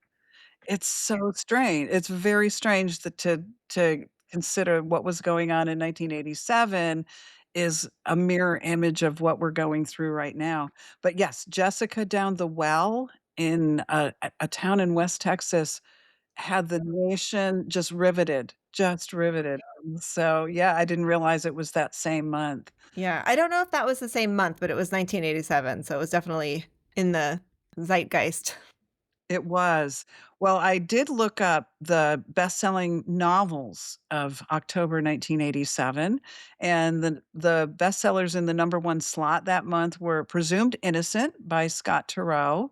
It's so strange. It's very strange that to consider what was going on in 1987 is a mirror image of what we're going through right now. But yes, Jessica down the well in a town in West Texas had the nation just riveted. So, yeah, I didn't realize it was that same month. yeah, I don't know if that was the same month, but it was 1987, so it was definitely in the zeitgeist. It was. Well, I did look up the best-selling novels of October 1987, and the bestsellers in the number 1 slot that month were Presumed Innocent by Scott Turow,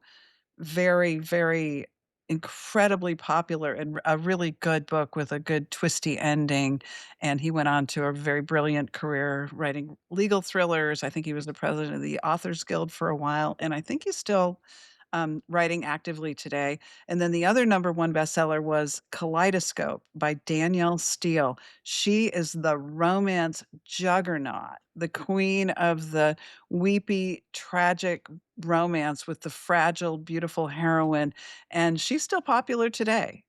very, very incredibly popular and a really good book with a good twisty ending, and he went on to a very brilliant career writing legal thrillers. I think he was the president of the Authors Guild for a while, and I think he's still, writing actively today. And then the other number 1 bestseller was Kaleidoscope by Danielle Steele. She is the romance juggernaut, the queen of the weepy, tragic romance with the fragile, beautiful heroine, and she's still popular today.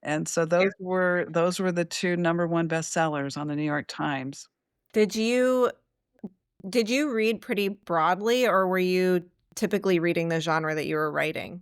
And so those were the 2 number 1 bestsellers on the New York Times. Did you did you read pretty broadly, or were you typically reading the genre that you were writing?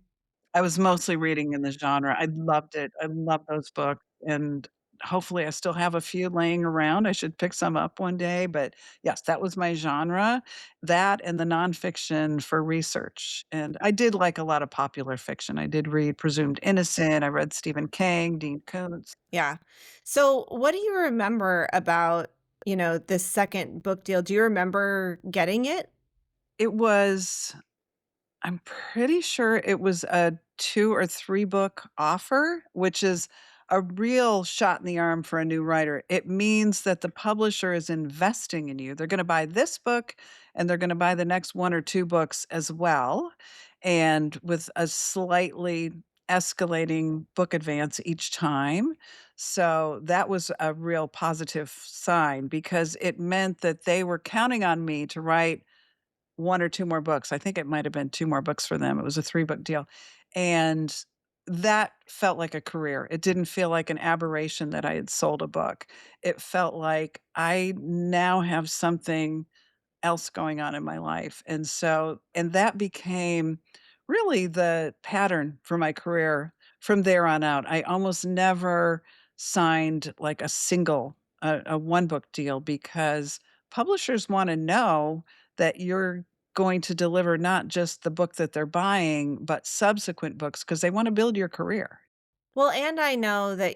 I was mostly reading in the genre. I loved it. I love those books, and hopefully I still have a few laying around. I should pick some up one day, but yes, that was my genre, that and the nonfiction for research, and I did like a lot of popular fiction. I did read Presumed Innocent, I read Stephen King, Dean Koontz. Yeah. So, what do you remember about, this second book deal? Do you remember getting it? It was I'm pretty sure it was a 2 or 3 book offer, which is a real shot in the arm for a new writer. It means that the publisher is investing in you. They're gonna buy this book, and they're gonna buy the next 1 or 2 books as well, and with a slightly escalating book advance each time. So, that was a real positive sign because it meant that they were counting on me to write 1 or 2 more books. I think it might have been 2 more books for them. It was a 3-book deal, and that felt like a career. It didn't feel like an aberration that I had sold a book. It felt like I now have something else going on in my life, and that became really the pattern for my career from there on out. I almost never signed, like, a one-book deal because publishers wanna know that you're going to deliver not just the book that they're buying, but subsequent books because they wanna build your career. Well, and I know that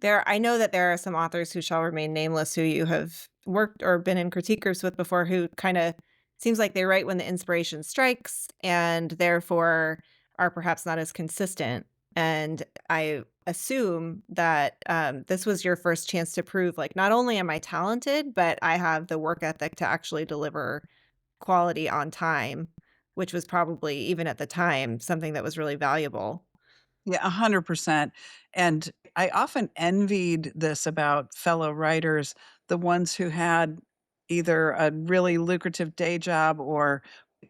there are some authors who shall remain nameless who you have worked or been in critique groups with before who kinda seems like they write when the inspiration strikes and therefore are perhaps not as consistent, and I assume that, this was your first chance to prove, like, not only am I talented, but I have the work ethic to actually deliver quality on time, which was probably, even at the time, something that was really valuable. Yeah, 100%, and I often envied this about fellow writers, the ones who had either a really lucrative day job or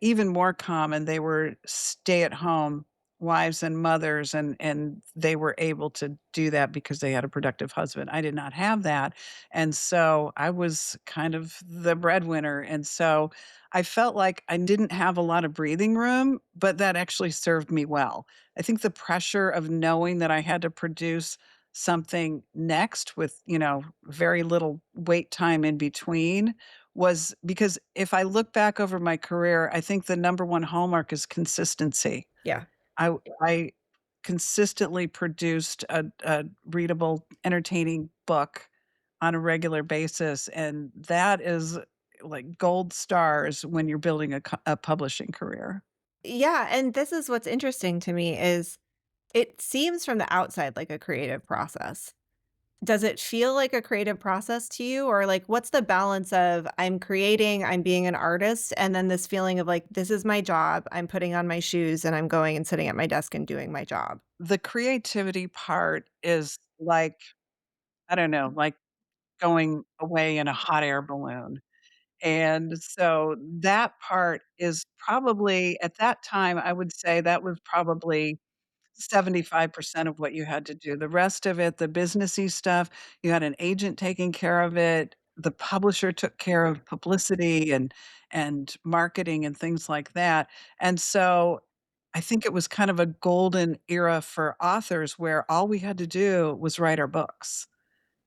even more common, they were stay-at-home wives and mothers, and they were able to do that because they had a productive husband. I did not have that, and so I was kind of the breadwinner, and so I felt like I didn't have a lot of breathing room, but that actually served me well. I think the pressure of knowing that I had to produce something next with, very little wait time in between was because if I look back over my career, I think the number one hallmark is consistency. Yeah. I consistently produced a readable, entertaining book on a regular basis, and that is like gold stars when you're building a publishing career. Yeah, and this is what's interesting to me is it seems from the outside like a creative process. Does it feel like a creative process to you? Or like what's the balance of I'm creating, I'm being an artist, and then this feeling of like this is my job, I'm putting on my shoes and I'm going and sitting at my desk and doing my job? The creativity part is like, I don't know, like going away in a hot air balloon. And so that part is probably at that time, I would say that was probably 75% of what you had to do. The rest of it, the businessy stuff, you had an agent taking care of it. The publisher took care of publicity and marketing and things like that. And so I think it was kind of a golden era for authors where all we had to do was write our books.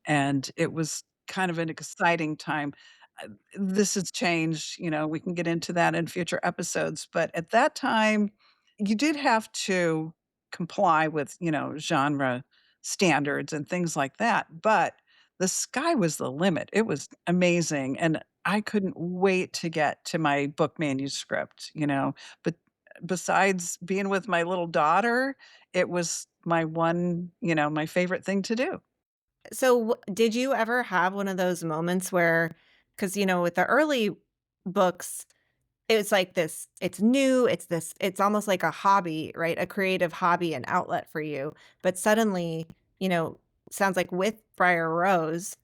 And it was kind of an exciting time. This has changed, we can get into that in future episodes, but at that time, you did have to comply with, genre standards and things like that, but the sky was the limit. It was amazing, and I couldn't wait to get to my book manuscript, but besides being with my little daughter, it was my one, my favorite thing to do. So, did you ever have one of those moments where, because, with the early books, it's like this it's new, it's almost like a hobby, right? A creative hobby and outlet for you. But suddenly, you know, sounds like with Briar Rose,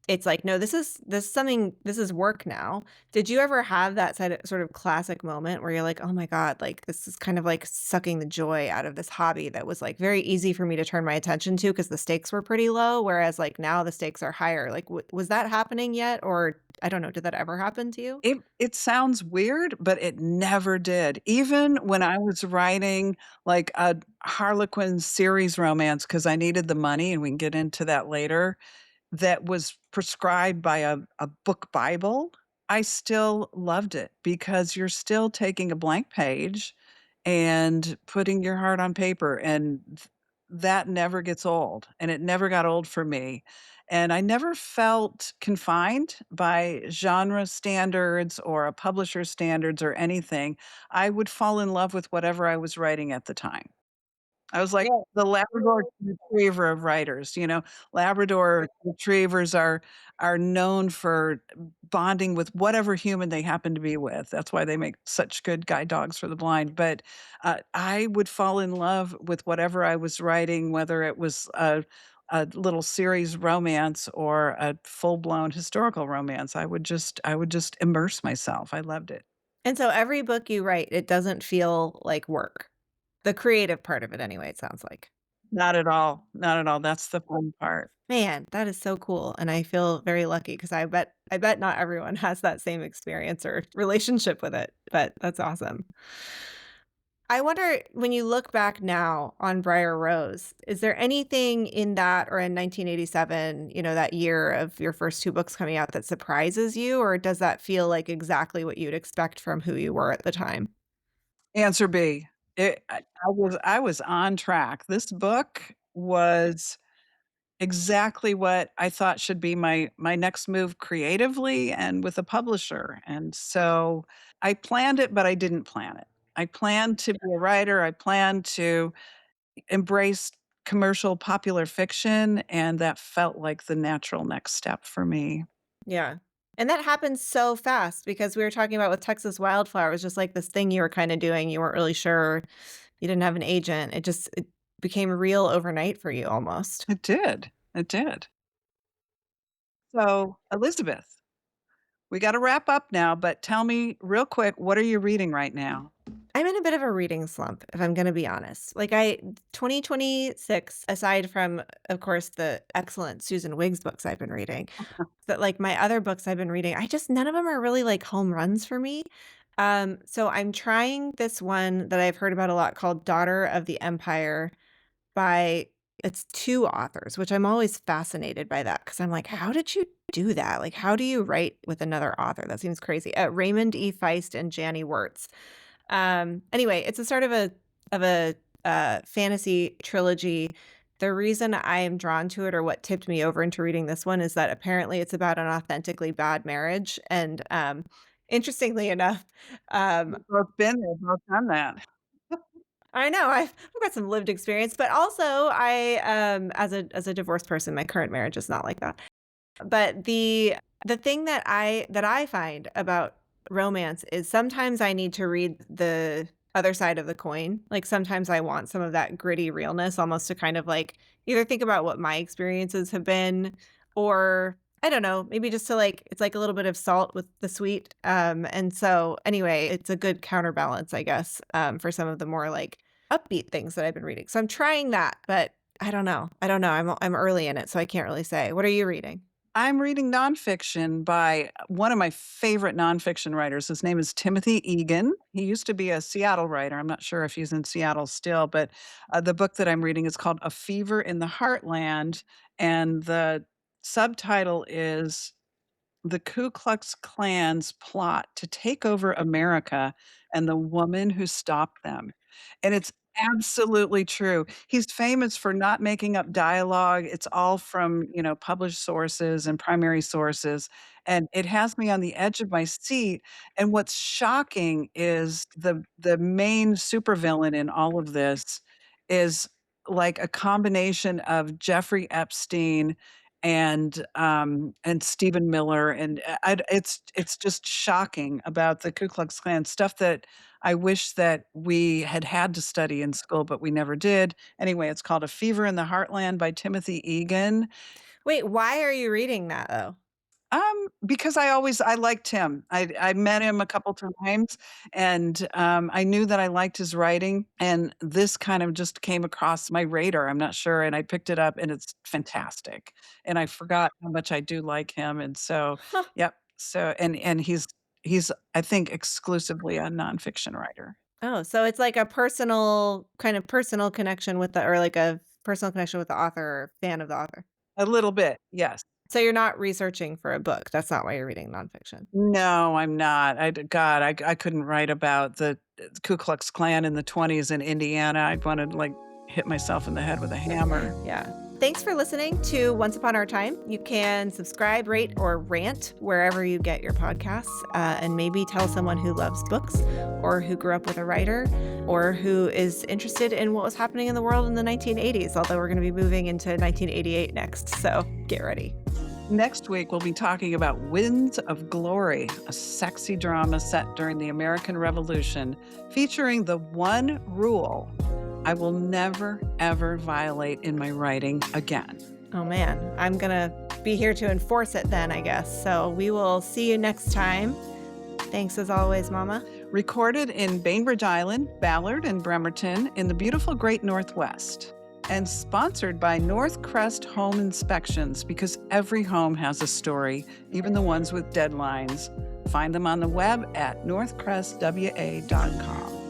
it's like, no, this is something this is work now. Did you ever have that sort of classic moment where you're like, "Oh my god, like this is kind of like sucking the joy out of this hobby that was like very easy for me to turn my attention to because the stakes were pretty low, whereas like now the stakes are higher." Like was that happening yet, or I don't know, did that ever happen to you? It sounds weird, but it never did. Even when I was writing, like, a Harlequin series romance because I needed the money, and we can get into that later, that was prescribed by a book bible, I still loved it because you're still taking a blank page and putting your heart on paper, and that never gets old, and it never got old for me, and I never felt confined by genre standards or a publisher standards or anything. I would fall in love with whatever I was writing at the time. I was like Yeah. the Labrador retriever of writers, you know? Labrador retrievers are known for bonding with whatever human they happen to be with. That's why they make such good guide dogs for the blind, but, I would fall in love with whatever I was writing, whether it was a little series romance or a full-blown historical romance. I would just immerse myself. I loved it. And so every book you write, it doesn't feel like work. The creative part of it anyway, it sounds like. Not at all, not at all. That's the fun part. Man, that is so cool, and I feel very lucky because I bet not everyone has that same experience or relationship with it, but that's awesome. I wonder, when you look back now on Briar Rose, is there anything in that or in 1987, that year of your first 2 books coming out that surprises you, or does that feel like exactly what you'd expect from who you were at the time? Answer B. I was on track. This book was exactly what I thought should be my next move creatively and with a publisher, and so I planned it, but I didn't plan it. I planned to be a writer, I planned to embrace commercial popular fiction, and that felt like the natural next step for me. Yeah. And that happens so fast because we were talking about with Texas Wildflower, it was just like this thing you were kinda doing, you weren't really sure, you didn't have an agent, it became real overnight for you almost. It did, it did. So, Elizabeth, we gotta wrap up now, but tell me real quick, what are you reading right now? I'm in a bit of a reading slump, if I'm gonna be honest. 2026, aside from, of course, the excellent Susan Wiggs books I've been reading, that, like, my other books I've been reading, I just none of them are really, like, home runs for me. So I'm trying this one that I've heard about a lot called Daughter of the Empire by it's 2 authors, which I'm always fascinated by that because 'cause I'm like, "How did you do that? Like, how do you write with another author? That seems crazy." Raymond E. Feist and Janie Wertz. Anyway, it's a sort of a fantasy trilogy. The reason I am drawn to it or what tipped me over into reading this one is that apparently it's about an authentically bad marriage, and, interestingly enough, um We've both been there, both done that. I know, I've got some lived experience, but also as a divorced person, my current marriage is not like that. But the thing that I find about romance is sometimes I need to read the other side of the coin. Like, sometimes I want some of that gritty realness almost to kind of, like, either think about what my experiences have been or, I don't know, maybe just to, like it's like a little bit of salt with the sweet, and so, anyway, it's a good counterbalance, I guess, for some of the more, like, upbeat things that I've been reading. So I'm trying that, but I don't know, I'm early in it, so I can't really say. What are you reading? I'm reading nonfiction by one of my favorite nonfiction writers. His name is Timothy Egan. He used to be a Seattle writer. I'm not sure if he's in Seattle still, but the book that I'm reading is called A Fever in the Heartland, and the subtitle is The Ku Klux Klan's Plot to Take Over America and the Woman Who Stopped Them. And it's absolutely true. He's famous for not making up dialogue. It's all from, published sources and primary sources, and it has me on the edge of my seat, and what's shocking is the main supervillain in all of this is like a combination of Jeffrey Epstein and Stephen Miller, and it's just shocking about the Ku Klux Klan, stuff that I wish that we had had to study in school, but we never did. Anyway, it's called A Fever in the Heartland by Timothy Egan. Wait, why are you reading that, though? Because I liked him. I met him a couple times, and, I knew that I liked his writing, and this kind of just came across my radar, I'm not sure, and I picked it up, and it's fantastic, and I forgot how much I do like him, and so Huh. yep, so and he's, I think, exclusively a nonfiction writer. Oh, so it's like a personal connection with the or like a personal connection with the author or fan of the author. A little bit, yes. So you're not researching for a book, that's not why you're reading nonfiction. No, I'm not. God, I couldn't write about the Ku Klux Klan in the '20s in Indiana. I'd wanna, like, hit myself in the head with a hammer. Yeah. thanks for listening to Once Upon Our Time. You can subscribe, rate, or rant wherever you get your podcasts, and maybe tell someone who loves books or who grew up with a writer or who is interested in what was happening in the world in the 1980s, although we're going to be moving into 1988 next, so get ready. Next week, we'll be talking about Winds of Glory, a sexy drama set during the American Revolution, featuring the one rule I will never, ever violate in my writing again. Oh man, I'm going to be here to enforce it then, I guess. So we will see you next time. Thanks as always, Mama. Recorded in Bainbridge Island, Ballard, and Bremerton in the beautiful Great Northwest. And sponsored by North Crest Home Inspections, because every home has a story, even the ones with deadlines. Find them on the web at northcrestwa.com.